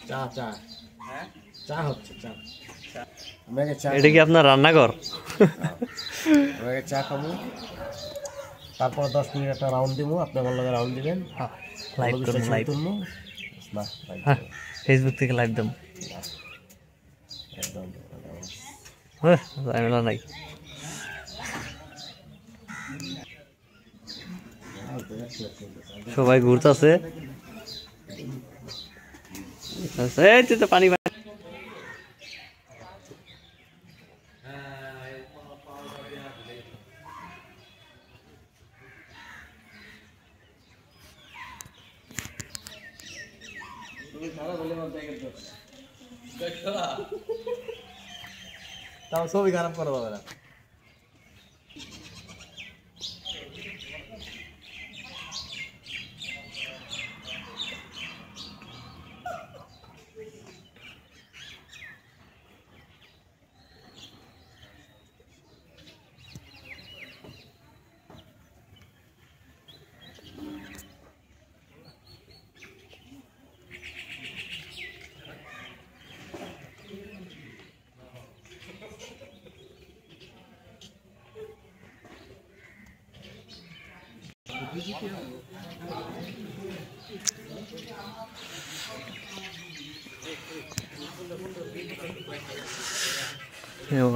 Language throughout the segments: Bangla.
চা চা হ্যাঁ চা হচ্ছে চা এটা কি আপনার রান্নাঘর? আমরা চা খাবো, তারপর 10 মিনিট একটা রাউন্ড দিব, আপনি আমার লগে রাউন্ড দিবেন, লাইভ করুন, লাইভ ফেসবুক থেকে লাইভ দেব। ঝামেলা নাই। সবাই ঘুরতেছে, পানি তাও ছবি খারাপ করা যাবে না।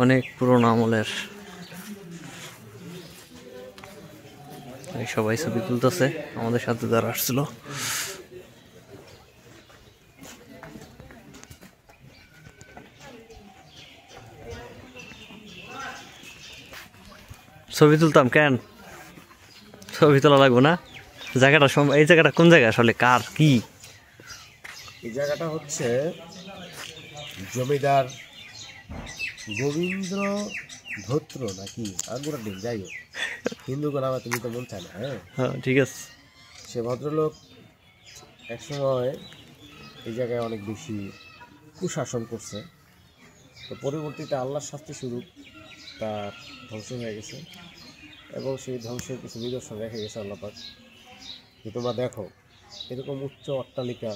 অনেক পুরোনো আমলের। সবাই ছবি তুলতেছে আমাদের সাথে যারা আসছিল। ছবি তুলতাম কেন? ছবি তোলা লাগবো না? জায়গাটা এই জায়গাটা কোন জায়গা আসলে, কার কি? এই জায়গাটা হচ্ছে জমিদার গোবিন্দ্র ধোত্র নাকি আগুরা ডিম, যাই হোক, হিন্দু নামে তুমি তো মন চায় না। হ্যাঁ ঠিক আছে। সে ভদ্রলোক একসময় এই জায়গায় অনেক বেশি কুশাসন করছে, তো পরবর্তীতে আল্লাহর শাস্তি স্বরূপ তার ধ্বংস হয়ে গেছে, এবং সেই ধ্বংসের কিছু নিদর্শন রেখে গেছে আল্লাহ পাক। যে তোমরা দেখো, এরকম উচ্চ অট্টালিকা,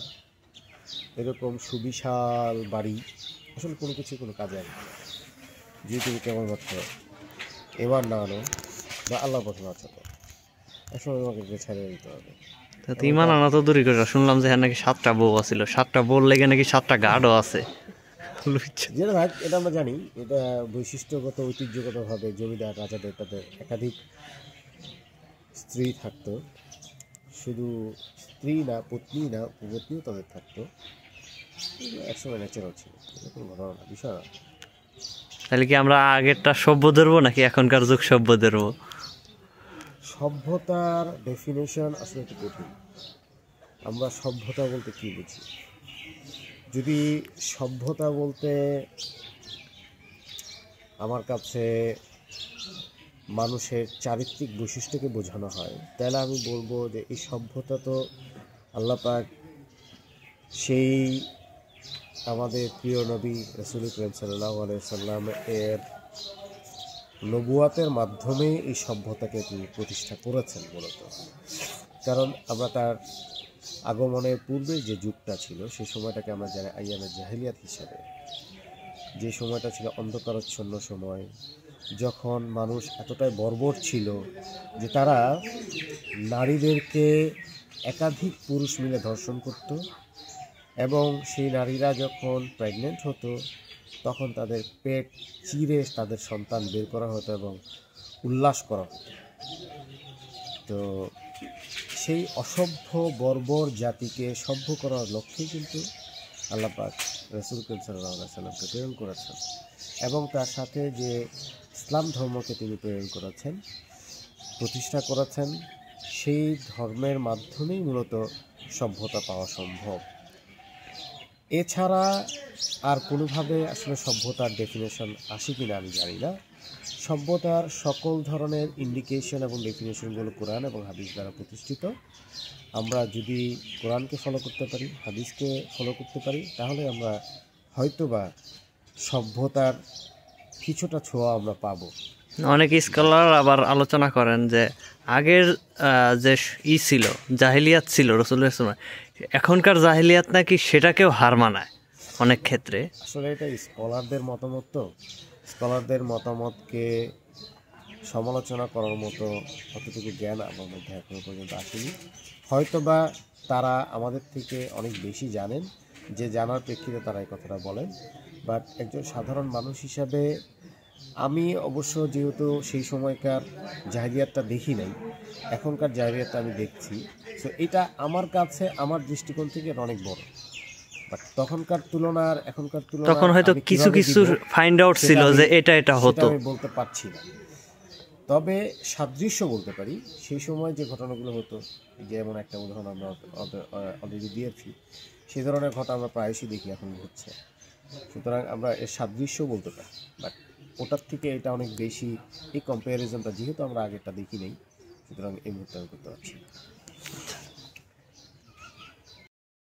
এরকম সুবিশাল বাড়ি আসলে কোনো কিছু কোনো কাজে আসবে না যদি তুমি কেবলমাত্র এবার না আনো বা আল্লাহ পথে না চলো, একসময় তোমাকে ছেড়ে দিতে হবে। ইমান আনা তো দূরই করে, শুনলাম যে নাকি 7টা বউ আছিল, 7টা বউর লেগে নাকি 7টা গার্ডও আছে। যেটা ভাই, এটা আমরা জানি, এটা বৈশিষ্ট্যগত ঐতিহ্যগতভাবে জমিদার রাজাদের তাদের একাধিক স্ত্রী থাকতো, শুধু স্ত্রী না, পত্নী না, উপপত্নীও তাদের থাকতো, একসময় ন্যাচারাল ছিল, এটা কোনো ঘটনা না, বিষয় না। তাহলে কি আমরা আগেরটা সভ্য ধরবো নাকি এখনকার যুগ সভ্য ধরবো? সভ্যতার ডেফিনেশন আসলে একটু কঠিন। আমরা সভ্যতা বলতে কী বুঝি? যদি সভ্যতা বলতে আমার কাছে মানুষের চারিত্রিক বৈশিষ্ট্যকে বোঝানো হয়, তাহলে আমি বলবো যে এই সভ্যতা তো আল্লাহ পাক সেই আমাদের প্রিয় নবী রাসূল করিম সাল্লাল্লাহু আলাইহি সাল্লাম এর নবুয়াতের মাধ্যমে এই সভ্যতাকে তিনি প্রতিষ্ঠা করেছেন মূলত। কারণ আমরা তার আগমনের পূর্বে যে যুগটা ছিল, সেই সময়টাকে আমরা জানি আইয়ামে জাহিলিয়াত হিসাবে, যে সময়টা ছিল অন্ধকারাচ্ছন্ন সময়, যখন মানুষ এতটাই বর্বর ছিল যে তারা নারীদেরকে একাধিক পুরুষ মিলে ধর্ষণ করত, এবং সেই নারীরা যখন প্রেগনেন্ট হতো তখন তাদের পেট চিরে তাদের সন্তান বের করা হতো এবং উল্লাস করা হতো। তো সেই অসভ্য বর্বর জাতিকে সভ্য করার লক্ষ্যে কিন্তু আল্লাহ পাক রাসূল করিম সাল্লাল্লাহু আলাইহি সাল্লামকে প্রেরণ করেছেন, এবং তার সাথে যে ইসলাম ধর্মকে তিনি প্রেরণ করেছেন, প্রতিষ্ঠা করেছেন, সেই ধর্মের মাধ্যমেই মূলত সভ্যতা পাওয়া সম্ভব। এছাড়া আর কোনোভাবে আসলে সভ্যতার ডেফিনেশন আসে কিনা আমি জানি না। সভ্যতার সকল ধরনের ইন্ডিকেশন এবং ডেফিনেশনগুলো কোরআন এবং হাদিস দ্বারা প্রতিষ্ঠিত। আমরা যদি কোরআনকে ফলো করতে পারি, হাদিসকে ফলো করতে পারি, তাহলে আমরা হয়তোবা সভ্যতার কিছুটা ছোঁয়া আমরা পাবো। অনেক স্কলার আবার আলোচনা করেন যে আগের যে ছিল, জাহিলিয়াত ছিল রাসূলের সময়, এখনকার জাহিলিয়াত নাকি সেটাকেও হার মানায় অনেক ক্ষেত্রে। আসলে এটা স্কলারদের মতামত, তো স্কলারদের মতামতকে সমালোচনা করার মতো অতটুকু জ্ঞান আমার মধ্যে এখনো পর্যন্ত আসেনি। হয়তোবা তারা আমাদের থেকে অনেক বেশি জানেন, যে জানার প্রেক্ষিতে তারা এই কথাটা বলেন। বাট একজন সাধারণ মানুষ হিসাবে আমি অবশ্য যেহেতু সেই সময়কার জাহিলিয়াতটা দেখি নাই, এখনকার জাহিলিয়াতটা আমি দেখছি, সো এটা আমার কাছে আমার দৃষ্টিকোণ থেকে এটা অনেক বড়। বাট তখনকার তুলনার এখনকার তুলনা তখন হয়তো আমি কিছু কিভাবে কিছু দিব ফাইন্ড আউট সেটা ছিল আমি- যে এটা সেটা হতো। আমি বলতে পারছি না। তবে সাদৃশ্য বলতে পারি, সেই সময় যে ঘটনাগুলো হতো, যেমন একটা উদাহরণ আমরা অলরেডি দিয়েছি, সেই ধরনের ঘটনা আমরা প্রায়শই দেখি এখন হচ্ছে। সুতরাং আমরা এর সাদৃশ্য বলতে পারি। বাট ওটার থেকে এটা অনেক বেশি, এই কম্প্যারিজনটা যেহেতু আমরা আগেরটা দেখি নেই, সুতরাং এই মুহূর্তে আমি করতে পারছি না।